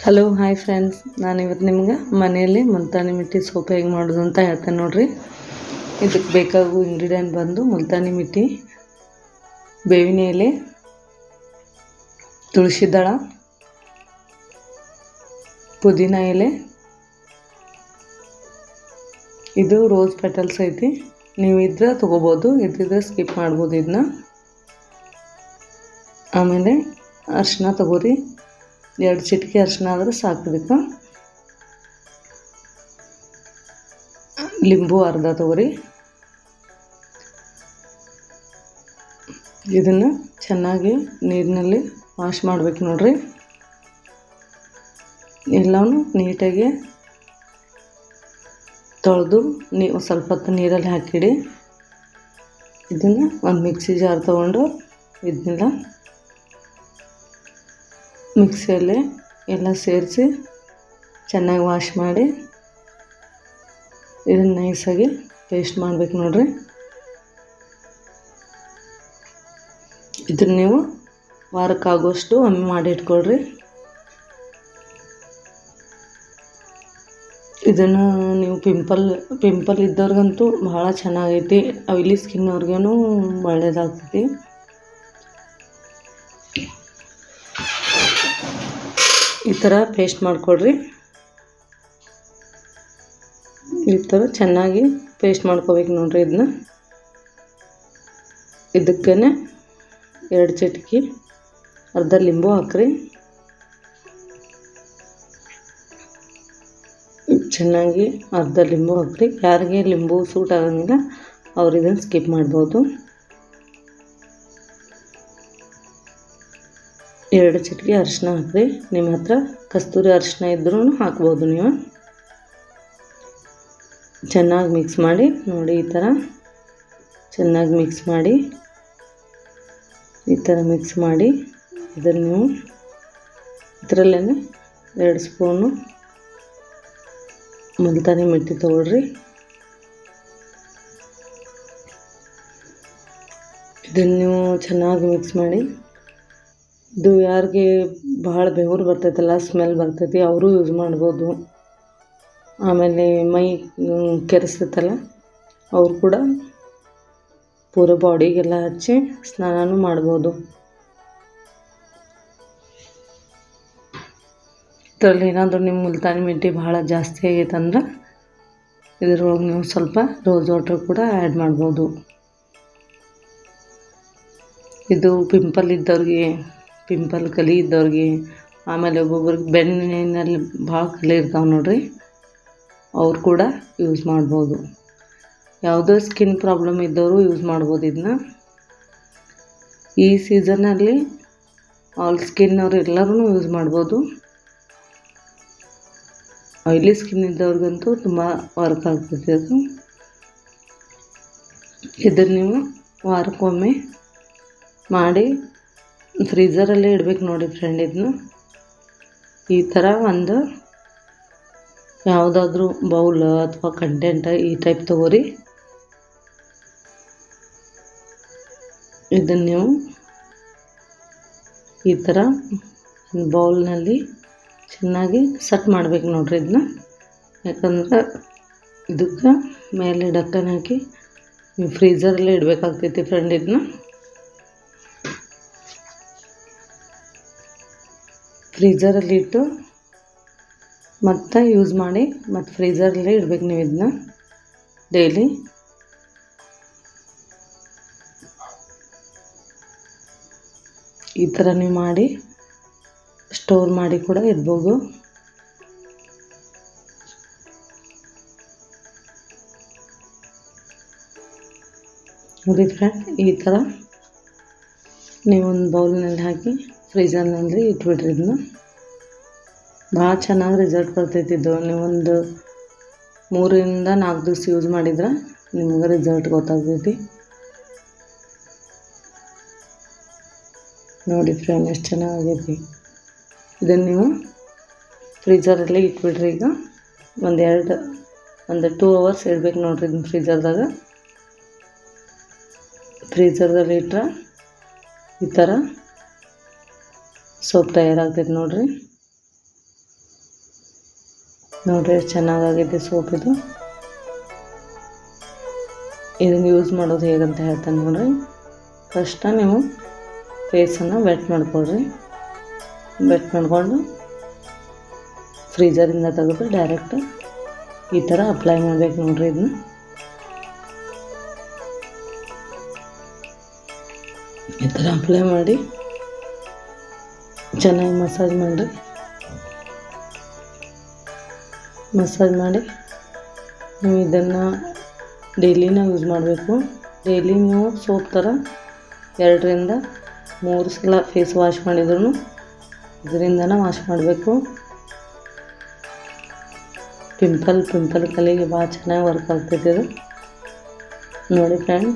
Hello hi friends, ನಾನಿವತ್ತು ನಿಮ್ಗೆ ಮನೆಯಲ್ಲಿ ಮುಲ್ತಾನಿ ಮಿಟ್ಟಿ ಸೋಪ್ ಹೇಗೆ ಮಾಡೋದು ಅಂತ ಹೇಳ್ತೇನೆ ನೋಡಿರಿ. ಇದಕ್ಕೆ ಬೇಕಾಗುವ ಇಂಗ್ರೀಡಿಯೆಂಟ್ ಬಂದು ಮುಲ್ತಾನಿ ಮಿಟ್ಟಿ, ಬೇವಿನ ಎಲೆ, ತುಳಸಿ ದಳ, ಪುದೀನ ಎಲೆ, ಇದು ರೋಸ್ ಪೆಟಲ್ಸ್ ಐತಿ. ನೀವು ಇದ್ರೆ ತೊಗೋಬೋದು, ಇದ್ದಿದ್ರೆ ಸ್ಕಿಪ್ ಮಾಡ್ಬೋದು ಇದನ್ನ. ಆಮೇಲೆ ಅರಿಶಿನ ತೊಗೋರಿ, 2 ಚಿಟಿಕೆ ಅರಿಶಿನ ಆದ್ರೆ ಸಾಕು. ಇದಕ್ಕೆ ಲಿಂಬು ಅರ್ಧ ತೊಗೋರಿ. ಇದನ್ನು ಚೆನ್ನಾಗಿ ನೀರಿನಲ್ಲಿ ವಾಶ್ ಮಾಡ್ಬೇಕು ನೋಡ್ರಿ. ಎಲ್ಲವೂ ನೀಟಾಗಿ ತೊಳೆದು ಸ್ವಲ್ಪ ಹೊತ್ತು ನೀರಲ್ಲಿ ಹಾಕಿಡಿ. ಇದನ್ನು ಒಂದು ಮಿಕ್ಸಿ ಜಾರ್ ತೊಗೊಂಡು ಇದನ್ನೆಲ್ಲ ಮಿಕ್ಸಿಯಲ್ಲಿ ಎಲ್ಲ ಸೇರಿಸಿ ಚೆನ್ನಾಗಿ ವಾಶ್ ಮಾಡಿ ಇದನ್ನು ನೈಸಾಗಿ ಪೇಸ್ಟ್ ಮಾಡಬೇಕು ನೋಡ್ರಿ. ಇದನ್ನು ನೀವು ವಾರಕ್ಕಾಗೋಷ್ಟು ಒಮ್ಮೆ ಮಾಡಿ ಇಟ್ಕೊಳ್ರಿ. ಇದನ್ನು ನೀವು ಪಿಂಪಲ್ ಇದ್ದವ್ರಿಗಂತೂ ಭಾಳ ಚೆನ್ನಾಗೈತಿ. ಆಯಿಲಿ ಸ್ಕಿನ್ ಅವ್ರಿಗೂ ಒಳ್ಳೆಯದಾಗ್ತೈತಿ. ಈ ಥರ ಪೇಸ್ಟ್ ಮಾಡಿಕೊಡ್ರಿ. ಈ ಥರ ಚೆನ್ನಾಗಿ ಪೇಸ್ಟ್ ಮಾಡ್ಕೋಬೇಕು ನೋಡ್ರಿ. ಇದಕ್ಕೆ 2 ಚಿಟಿಕೆ ಅರ್ಧ ಲಿಂಬು ಹಾಕ್ರಿ. ಚೆನ್ನಾಗಿ ಅರ್ಧ ಲಿಂಬು ಹಾಕ್ರಿ. ಯಾರಿಗೆ ಲಿಂಬು ಸೂಟ್ ಆಗೋಂಗಿಲ್ಲ ಅವ್ರು ಇದನ್ನು ಸ್ಕಿಪ್ ಮಾಡ್ಬೋದು. 2 ಚಿಟಿಕೆ ಅರಿಶಿನ ಹಾಕ್ರಿ. ನಿಮ್ಮ ಹತ್ರ ಕಸ್ತೂರಿ ಅರಿಶಿನ ಇದ್ರೂ ಹಾಕ್ಬೋದು ನೀವು. ಚೆನ್ನಾಗಿ ಮಿಕ್ಸ್ ಮಾಡಿ ನೋಡಿ. ಈ ಥರ ಚೆನ್ನಾಗಿ ಮಿಕ್ಸ್ ಮಾಡಿ, ಈ ಥರ ಮಿಕ್ಸ್ ಮಾಡಿ ಇದನ್ನು ನೀವು ಇದರಲ್ಲೇ 2 ಸ್ಪೂನು ಮುಲ್ತಾನಿ ಮಿಟ್ಟಿ ತೊಗೊಳ್ರಿ. ಇದನ್ನು ನೀವು ಚೆನ್ನಾಗಿ ಮಿಕ್ಸ್ ಮಾಡಿ. ಇದು ಯಾರಿಗೆ ಭಾಳ ಬೆವರು ಬರ್ತೈತಲ್ಲ, ಸ್ಮೆಲ್ ಬರ್ತೈತಿ, ಅವರು ಯೂಸ್ ಮಾಡ್ಬೋದು. ಆಮೇಲೆ ಮೈ ಕೆರೆಸ್ತೈತಲ್ಲ ಅವ್ರು ಕೂಡ ಪೂರ ಬಾಡಿಗೆಲ್ಲ ಹಚ್ಚಿ ಸ್ನಾನನೂ ಮಾಡ್ಬೋದು. ಇದರಲ್ಲಿ ಏನಾದರೂ ನಿಮ್ಮ ಮುಲ್ತಾನಿ ಮಿಟ್ಟಿ ಭಾಳ ಜಾಸ್ತಿ ಆಗೈತಂದ್ರೆ ಇದ್ರೊಳಗೆ ನೀವು ಸ್ವಲ್ಪ ರೋಸ್ ವಾಟರ್ ಕೂಡ ಆ್ಯಡ್ ಮಾಡ್ಬೋದು. ಇದು ಪಿಂಪಲ್ ಕಲಿ ಇದ್ದವ್ರಿಗೆ, ಆಮೇಲೆ ಒಬ್ಬೊಬ್ರಿಗೆ ಬೆನ್ನಿನಲ್ಲಿ ಭಾಳ ಕಲೆ ಇರ್ತಾವೆ ನೋಡ್ರಿ, ಅವ್ರು ಕೂಡ ಯೂಸ್ ಮಾಡ್ಬೋದು. ಯಾವುದೋ ಸ್ಕಿನ್ ಪ್ರಾಬ್ಲಮ್ ಇದ್ದವರು ಯೂಸ್ ಮಾಡ್ಬೋದು ಇದನ್ನ. ಈ ಸೀಸನಲ್ಲಿ ಆಲ್ ಸ್ಕಿನ್ ಅವ್ರು ಎಲ್ಲರೂ ಯೂಸ್ ಮಾಡ್ಬೋದು. ಆಯಿಲಿ ಸ್ಕಿನ್ ಇದ್ದವ್ರಿಗಂತೂ ತುಂಬ ವರ್ಕ್ ಆಗ್ತೈತೆ ಅದು. ಇದನ್ನು ನೀವು ವಾರಕ್ಕೊಮ್ಮೆ ಮಾಡಿ ಫ್ರೀಝರಲ್ಲೇ ಇಡಬೇಕು ನೋಡಿ ಫ್ರೆಂಡ್. ಇದನ್ನು ಈ ಥರ ಒಂದು ಯಾವುದಾದ್ರೂ ಬೌಲ್ ಅಥವಾ ಕಂಟೆಂಟ್ ಈ ಟೈಪ್ ತೊಗೋರಿ. ಇದನ್ನು ನೀವು ಈ ಥರ ಬೌಲ್ನಲ್ಲಿ ಚೆನ್ನಾಗಿ ಸೆಟ್ ಮಾಡಬೇಕು ನೋಡ್ರಿ ಇದನ್ನ. ಯಾಕಂದ್ರೆ ಇದಕ್ಕೆ ಮೇಲೆ ಡಕ್ಕನ್ ಹಾಕಿ ನೀವು ಫ್ರೀಝರಲ್ಲೇ ಇಡಬೇಕಾಗ್ತೈತಿ ಫ್ರೆಂಡ್. ಇದನ್ನ ಫ್ರೀಝರಲ್ಲಿ ಇಟ್ಟು ಮತ್ತೆ ಯೂಸ್ ಮಾಡಿ, ಮತ್ತು ಫ್ರೀಝರಲ್ಲೇ ಇಡಬೇಕು ನೀವು ಇದನ್ನ ಡೈಲಿ. ಈ ಥರ ನೀವು ಮಾಡಿ ಸ್ಟೋರ್ ಮಾಡಿ ಕೂಡ ಇಡ್ಬೋದು. ನೋಡಿ ಫ್ರೆಂಡ್, ಈ ಥರ ನೀವೊಂದು ಬೌಲ್ನಲ್ಲಿ ಹಾಕಿ ಫ್ರೀಝರ್ನಲ್ಲಿ ಇಟ್ಬಿಡ್ರಿ. ಇದನ್ನ ಭಾಳ ಚೆನ್ನಾಗಿ ರಿಸಲ್ಟ್ ಬರ್ತೈತಿದ್ದು. ನೀವೊಂದು 3 ರಿಂದ 4 ದಿವಸ ಯೂಸ್ ಮಾಡಿದ್ರೆ ನಿಮ್ಗೆ ರಿಸಲ್ಟ್ ಗೊತ್ತಾಗ್ತೈತಿ. ನೋಡಿ ಫ್ರೆಂಡ್, ಎಷ್ಟು ಚೆನ್ನಾಗೈತಿ. ಇದನ್ನು ನೀವು ಫ್ರೀಝರಲ್ಲಿ ಇಟ್ಬಿಡ್ರಿ. ಈಗ ಒಂದು 2 ಅವರ್ಸ್ ಇಡ್ಬೇಕು ನೋಡ್ರಿ ಇದನ್ನ ಫ್ರೀಝರ್ದಾಗ. ಫ್ರೀಝರ್ದಲ್ಲಿ ಇಟ್ಟರೆ ಈ ಥರ ಸೋಪ್ ತಯಾರಾಗ್ತೈತೆ ನೋಡ್ರಿ. ನೋಡಿರಿ ಎಷ್ಟು ಚೆನ್ನಾಗಾಗಿದೆ ಸೋಪ್ ಇದು. ಇದನ್ನು ಯೂಸ್ ಮಾಡೋದು ಹೇಗಂತ ಹೇಳ್ತಾನೆ ನೋಡಿರಿ. ಫಸ್ಟ್ ನೀವು ಫೇಸನ್ನು ವೆಟ್ ಮಾಡ್ಕೊಳ್ರಿ. ವೆಟ್ ಮಾಡಿಕೊಂಡು ಫ್ರೀಜರಿಂದ ತೆಗೆದು ಡೈರೆಕ್ಟ್ ಈ ಥರ ಅಪ್ಲೈ ಮಾಡಬೇಕು ನೋಡಿರಿ. ಇದನ್ನ ಈ ಥರ ಅಪ್ಲೈ ಮಾಡಿ ಚೆನ್ನಾಗಿ ಮಸಾಜ್ ಮಾಡಿರಿ. ಮಸಾಜ್ ಮಾಡಿ ನೀವು ಇದನ್ನು ಡೈಲಿನ ಯೂಸ್ ಮಾಡಬೇಕು. ಡೈಲಿ ನೀವು ಸೋಪ್ ಥರ 2 ರಿಂದ 3 ಸಲ ಫೇಸ್ ವಾಶ್ ಮಾಡಿದ್ರು ಇದರಿಂದನೇ ವಾಶ್ ಮಾಡಬೇಕು. ಪಿಂಪಲ್ ಕಲೆಗೆ ಭಾಳ ಚೆನ್ನಾಗಿ ವರ್ಕ್ ಆಗ್ತೈತೆ ಇದು ನೋಡಿ ಫ್ರೆಂಡ್.